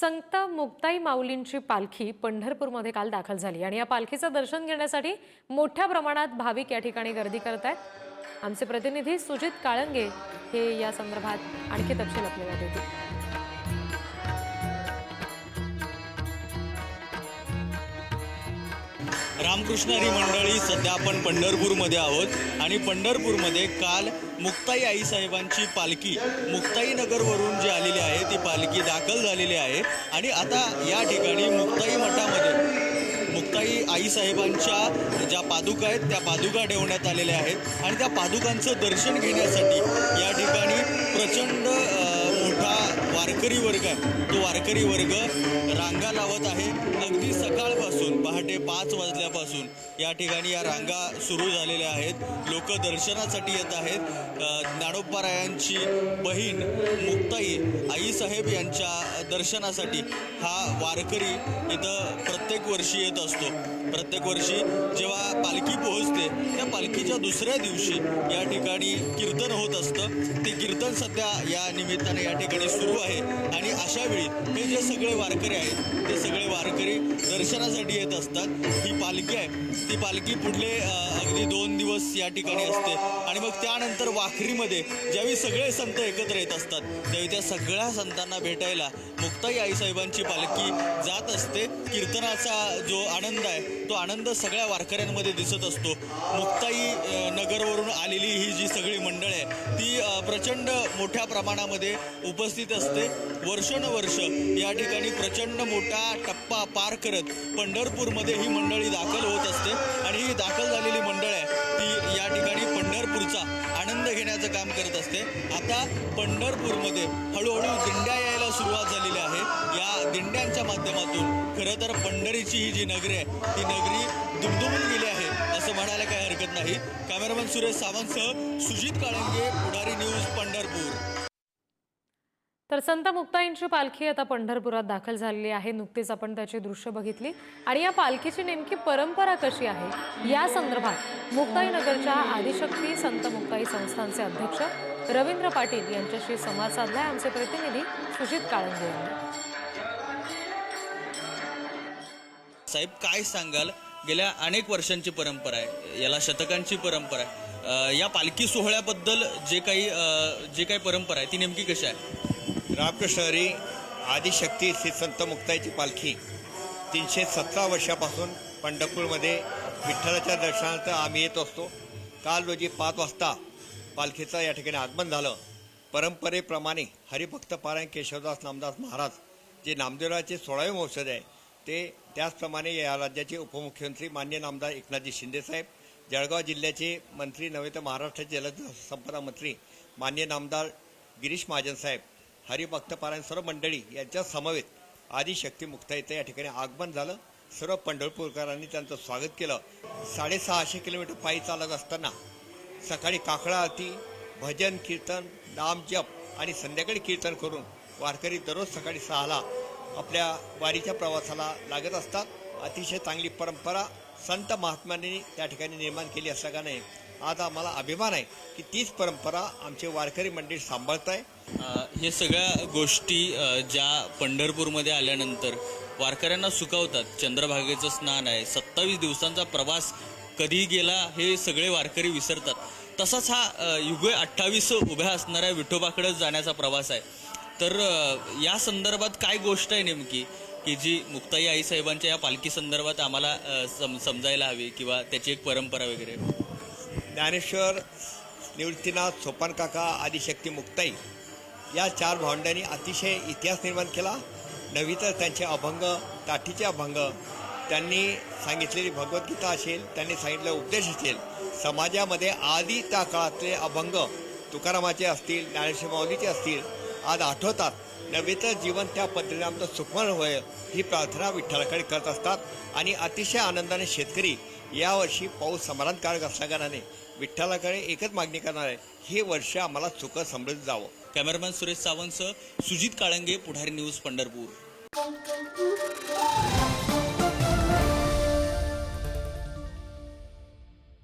संत मुक्ताई माऊलींची पालखी पंढरपूरमध्ये काल दाखल झाली आणि या पालखीचं दर्शन घेण्यासाठी मोठ्या प्रमाणात भाविक या ठिकाणी गर्दी करत आहेत। आमचे प्रतिनिधी सुजित काळंगे हे या संदर्भात आणखी तपशील आपल्याला देतील। रामकृष्ण हरी मंडळी, सध्या आपण पंढरपूरमध्ये आहोत आणि पंढरपूरमध्ये काल मुक्ताई आई साहेबांची पालखी मुक्ताई नगरवरून जी आलेली आहे ती पालखी दाखल झालेली आहे आणि आता या ठिकाणी मुक्ताई मठामध्ये मुक्ताई आई साहेबांच्या ज्या पादुका आहेत त्या पादुका ठेवण्यात आलेल्या आहेत आणि त्या पादुकांचं दर्शन घेण्यासाठी या ठिकाणी प्रचंड मोठा वारकरी वर्ग आहे। तो वारकरी वर्ग रांगा लावत आहे। अगदी सकाळपासून पहाटे 5 वाजल्यापासून या ठिकाणी या रांगा सुरू झालेल्या आहेत। लोक दर्शनासाठी येत आहेत। ज्ञानोबारायांची बहीण मुक्ताई आईसाहेब यांच्या दर्शनासाठी हा वारकरी इथं प्रत्येक वर्षी येत असतो। प्रत्येक वर्षी जेव्हा पालखी पोहोचते त्या पालखीच्या दुसऱ्या दिवशी या ठिकाणी कीर्तन होत असतं। ते कीर्तन सध्या या निमित्ताने या ठिकाणी सुरू आहे आणि अशा वेळी हे जे सगळे वारकरी आहेत ते सगळे वारकरी दर्शनासाठी येत असतात। ही पालखी आहे ती पालखी पुढले अगदी 2 दिवस या ठिकाणी असते आणि मग त्यानंतर वाखरीमध्ये ज्यावेळी सगळे संत एकत्र येत असतात त्यावेळी त्या सगळ्या संतांना भेटायला मुक्ताई आईसाहेबांची पालखी जात असते। कीर्तनाचा जो आनंद आहे तो आनंद सगळ्या वारकऱ्यांमध्ये दिसत असतो। मुक्ताई नगरवरून आलेली ही जी सगळी मंडळ आहे ती प्रचंड मोठ्या प्रमाणामध्ये उपस्थित असते। वर्षानुवर्ष या ठिकाणी प्रचंड मोठा टप्पा पार करत पंढरपूरमध्ये ही मंडळी दाखल होत असते आणि ही दाखल झालेली मंडळ आहे ती या ठिकाणी पंढरपूरचा आनंद घेण्याचं काम करत असते। आता पंढरपूरमध्ये हळूहळू दिंड्या यायला सुरुवात झालेली आहे। या दिंड्यांच्या माध्यमातून खरं तर पंढरीची ही जी नगरी आहे ती नगरी दुमदुमून गेली आहे असं म्हणायला काही हरकत नाही। कॅमेरामन सुरेश सावंतसह सुजित काळंगे, पुढारी न्यूज, पंढरपूर। तर संत मुक्ताईंची पालखी आता पंढरपुरात दाखल झालेली आहे। नुकतीच आपण त्याची दृश्य बघितली आणि या पालखीची नेमकी परंपरा कशी आहे या संदर्भात मुक्ताई नगरच्या आदिशक्ती संत मुक्ताई संस्थानचे अध्यक्ष रवींद्र पाटील यांच्याशी संवाद साधलाय आमचे प्रतिनिधी सुजित काळंगे यांनी। साहेब, काय सांगाल? गेल्या अनेक वर्षांची परंपरा आहे, याला शतकांची परंपरा आहे। या पालखी सोहळ्याबद्दल जे काही परंपरा आहे ती नेमकी कशी आहे? रामकृष्ण हरी आदिशक्ती श्री संत मुक्ताईची पालखी 317 वर्षापासून पंढरपूरमध्ये विठ्ठलाच्या दर्शनार्थ आम्ही येत असतो। काल रोजी 5 वाजता पालखीचं या ठिकाणी आगमन झालं। परंपरेप्रमाणे हरिभक्त पारायण केशवदास नामदास महाराज जे नामदेवराचे 16वे वंशज आहे ते त्याचप्रमाणे या राज्याचे उपमुख्यमंत्री माननीय नामदार एकनाथजी शिंदेसाहेब, जळगाव जिल्ह्याचे मंत्री नव्हे तर महाराष्ट्राचे जलसंपदा मंत्री माननीय नामदार गिरीश महाजनसाहेब, हरिभक्त पारायण सर्व मंडळी यांच्या समवेत आदिशक्ती मुक्ताईचं या ठिकाणी आगमन झालं। सर्व पंढरपूरकरांनी त्यांचं स्वागत केलं। 650 किलोमीटर पायी चालत असताना सकाळी काकडा आरती, भजन, कीर्तन, नाम जप आणि संध्याकाळी कीर्तन करून वारकरी दररोज सकाळी 6ला आपल्या वारीच्या प्रवासाला लागत असतात। अतिशय चांगली परंपरा संत महात्म्यांनी त्या ठिकाणी निर्माण केली असल्याने आज आम्हाला अभिमान आहे की तीच परंपरा आमचे वारकरी मंडळी सांभाळत आहे। हे सगळ्या गोष्टी ज्या पंढरपूरमध्ये आल्यानंतर वारकऱ्यांना सुखावतात। चंद्रभागेचं स्नान आहे, 27 दिवसांचा प्रवास कधी गेला हे सगळे वारकरी विसरतात। तसाच हा युगे 28 उभ्या असणाऱ्या विठोबाकडे जाण्याचा प्रवास आहे। तर या संदर्भात काय गोष्ट आहे नेमकी की जी मुक्ताई आई साहेबांच्या या पालखी संदर्भात आम्हाला समजायला हवी किंवा त्याची एक परंपरा वगैरे? ज्ञानेश्वर, निवृत्तीनाथ, सोपानकाका, आदिशक्ती मुक्ताई या 4 भावंडांनी अतिशय इतिहास निर्माण केला। नव्हे तर त्यांचे अभंग, ताठीचे अभंग, त्यांनी सांगितलेली भगवद्गीता असेल, त्यांनी सांगितलेला उपदेश असेल, समाजामध्ये आधी त्या काळातले अभंग तुकारामाचे असतील, ज्ञानेश्वर माऊलीचे असतील आज आठवतात। नव्हे तर जीवन त्या पद्धतीने आमचं सुखमय होय ही प्रार्थना विठ्ठलाकडे करत असतात आणि अतिशय आनंदाने शेतकरी यावर्षी पाऊस समाधानकारक असल्याकारणाने विठ्ठलाकडे एकच मागणी करणार आहे, हे वर्ष आम्हाला सुख समृद्ध जावं। कॅमेरामॅन सुरेश सावंतसह सुजित काळंगे, पुढारी न्यूज, पंढरपूर।